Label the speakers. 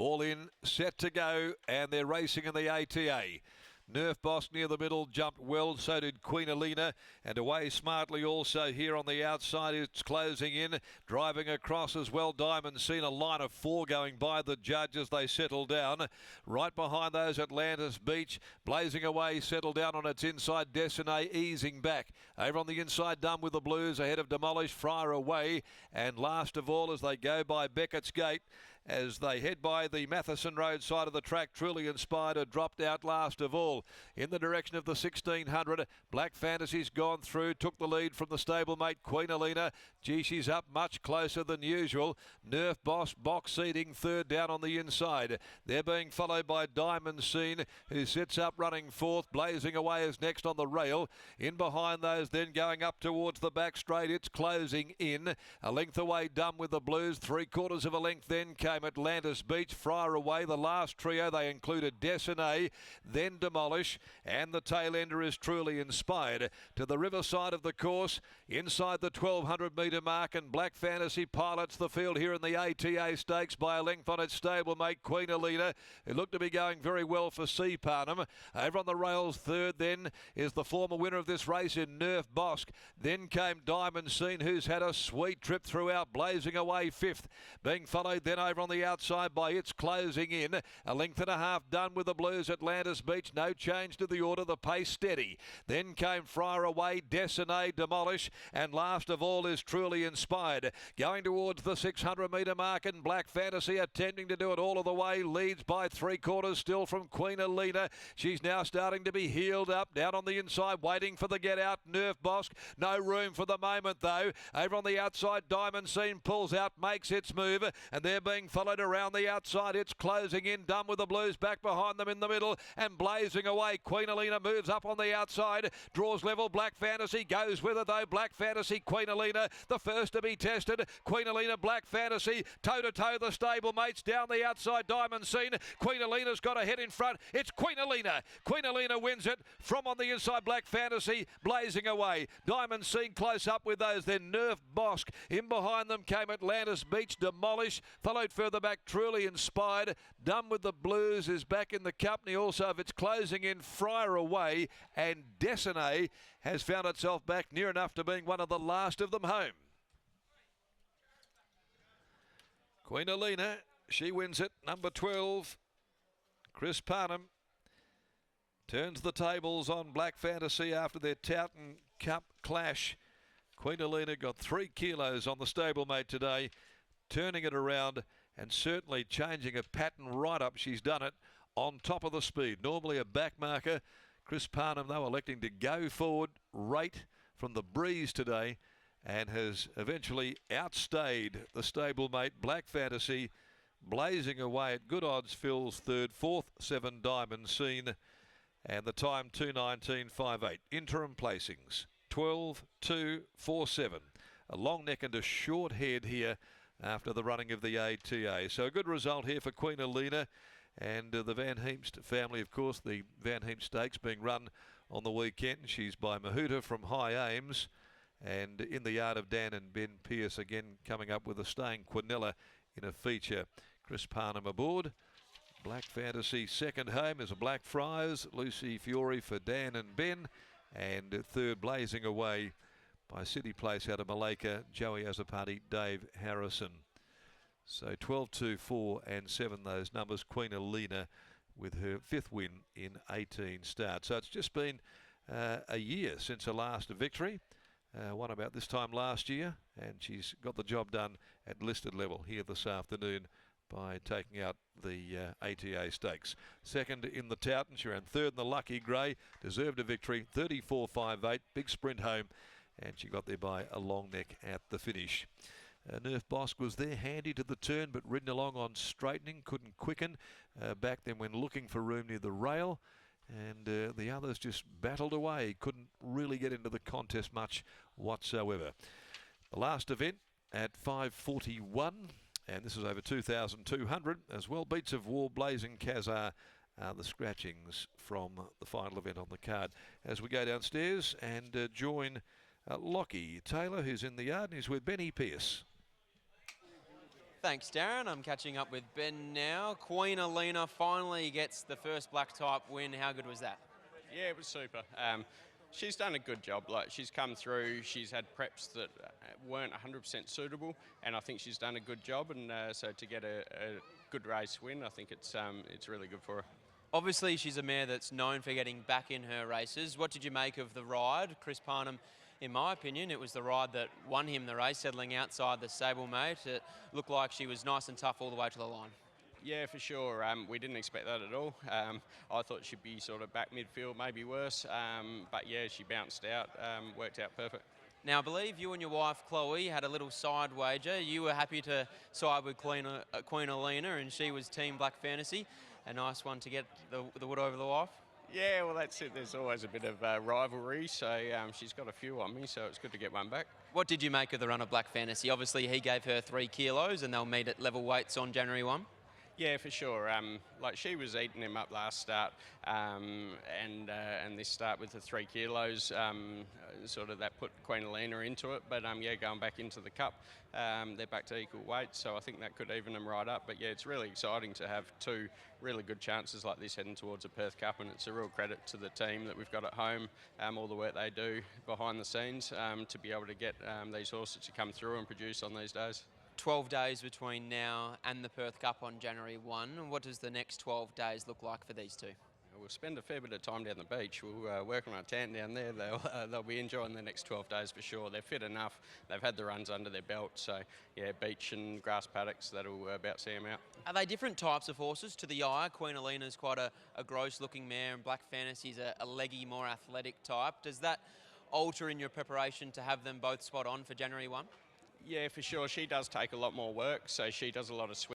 Speaker 1: All in, set to go, and they're racing in the ATA. Nerf Boss near the middle jumped well, so did Queen Elina, and away smartly also here on the outside. It's closing in, driving across as well. Diamond seen a line of 4 going by the judge as they settle down. Right behind those, Atlantis Beach, blazing away, settled down on its inside. Destiny easing back. Over on the inside, Done with the Blues, ahead of Demolish, Friar away. And last of all, as they go by Beckett's Gate, as they head by the Matheson Road side of the track, Truly Inspired had dropped out last of all. In the direction of the 1600, Black Fantasy's gone through, took the lead from the stablemate Queen Elina. Gee, she's up much closer than usual. Nerf Boss box seating third down on the inside. They're being followed by Diamond Scene, who sits up running fourth. Blazing Away is next on the rail. In behind those, then going up towards the back straight, it's closing in. A length away, Done with the Blues. 3/4 of a length then came Atlantis Beach. Friar away. The last trio, they included Destiny, then Demolish, and the tail ender is Truly Inspired. To the riverside of the course, inside the 1200 metre mark, and Black Fantasy pilots the field here in the ATA Stakes by a length on its stablemate Queen Elina, who looked to be going very well for Sea Parnham. Over on the rails third then is the former winner of this race in Nerf Boss. Then came Diamond Scene, who's had a sweet trip throughout. Blazing Away fifth, being followed then over on the outside by It's Closing In. A length and a half Done with the Blues. Atlantis Beach, no change to the order, the pace steady. Then came Friar Away, Destiny, Demolish, and last of all is Truly Inspired. Going towards the 600 metre mark, and Black Fantasy attempting to do it all of the way, leads by 3/4 still from Queen Elina. She's now starting to be heeled up, down on the inside, waiting for the get out. Nerf Boss, no room for the moment though. Over on the outside, Diamond Scene pulls out, makes its move, and they're being followed around the outside. It's Closing In, Done with the Blues back behind them in the middle, and Blazing Away. Queen Elina moves up on the outside, draws level. Black Fantasy goes with it though. Black Fantasy, Queen Elina, the first to be tested. Queen Elina, Black Fantasy, toe to toe the stablemates down the outside. Diamond Scene, Queen Elina's got a head in front. It's Queen Elina. Queen Elina wins it from on the inside. Black Fantasy, Blazing Away. Diamond Scene close up with those. Then Nerf Boss. In behind them came Atlantis Beach, Demolish, followed further back Truly Inspired. Done with the Blues is back in the company also of It's Closing In, Friar Away, and Destiny has found itself back near enough to being one of the last of them home. Queen Elina, she wins it. Number 12, Chris Parnham, turns the tables on Black Fantasy after their Towton Cup clash. Queen Elina got 3 kilos on the stablemate today, turning it around and certainly changing a pattern right up. She's done it on top of the speed. Normally a back marker. Chris Parnham, though, electing to go forward, rate from the breeze today, and has eventually outstayed the stablemate Black Fantasy. Blazing Away at good odds fills third, fourth 7 Diamond Scene, and the time 2:19.58. Interim placings 12.247. A long neck and a short head here after the running of the ATA. So a good result here for Queen Elina. And the Van Heemst family, of course, the Van Heemst Stakes being run on the weekend. She's by Mahuta from High Ames, and in the yard of Dan and Ben Pearce, again coming up with a staying Quinella in a feature. Chris Parnham aboard. Black Fantasy second home is a Black Friars. Lucy Fiore for Dan and Ben, and third Blazing Away by City Place out of Malacca, Joey Azapati, Dave Harrison. So 12, 2, 4 and 7, those numbers. Queen Elina with her 5th win in 18 starts. So it's just been a year since her last victory. Won about this time last year, and she's got the job done at listed level here this afternoon by taking out the ATA Stakes. Second in the Towton, she ran third in the Lucky Grey, deserved a victory, 34.58, big sprint home, and she got there by a long neck at the finish. Nerf Boss was there handy to the turn, but ridden along on straightening, couldn't quicken back then when looking for room near the rail, and the others just battled away, couldn't really get into the contest much whatsoever. The last event at 5:41, and this is over 2,200 as well. Beats of War, Blazing Kazar, the scratchings from the final event on the card. As we go downstairs and join Lockie Taylor, who's in the yard, and he's with Benny Pearce.
Speaker 2: Thanks, Darren. I'm catching up with Ben now. Queen Elina finally gets the first black type win. How good was that?
Speaker 3: Yeah, it was super. She's done a good job. Like, she's come through. She's had preps that weren't 100% suitable, and I think she's done a good job. And so to get a good race win, I think it's really good for her.
Speaker 2: Obviously, she's a mare that's known for getting back in her races. What did you make of the ride? Chris Parnham, in my opinion, it was the ride that won him the race, settling outside the stablemate. It looked like she was nice and tough all the way to the line.
Speaker 3: Yeah, for sure. We didn't expect that at all. I thought she'd be sort of back midfield, maybe worse. But yeah, she bounced out, worked out perfect.
Speaker 2: Now, I believe you and your wife, Chloe, had a little side wager. You were happy to side with Queen Alina, and she was Team Black Fantasy. A nice one to get the wood over the wife.
Speaker 3: Yeah, well, that's it. There's always a bit of rivalry, so she's got a few on me, so it's good to get one back.
Speaker 2: What did you make of the run of Black Fantasy? Obviously, he gave her 3 kilos, and they'll meet at level weights on January 1.
Speaker 3: Yeah, for sure. Like, she was eating him up last start, and this start with the 3 kilos, sort of that put Queen Elina into it. But yeah, going back into the cup, they're back to equal weight, so I think that could even them right up. But yeah, it's really exciting to have 2 really good chances like this heading towards a Perth Cup, and it's a real credit to the team that we've got at home, all the work they do behind the scenes to be able to get these horses to come through and produce on these days.
Speaker 2: 12 days between now and the Perth Cup on January 1. What does the next 12 days look like for these 2?
Speaker 3: We'll spend a fair bit of time down the beach. We'll work on our tan down there. They'll be enjoying the next 12 days for sure. They're fit enough. They've had the runs under their belt. So, yeah, beach and grass paddocks, that'll about see them out.
Speaker 2: Are they different types of horses to the eye? Queen Alina's quite a gross-looking mare, and Black Fantasy's a leggy, more athletic type. Does that alter in your preparation to have them both spot on for January 1?
Speaker 3: Yeah, for sure. She does take a lot more work, so she does a lot of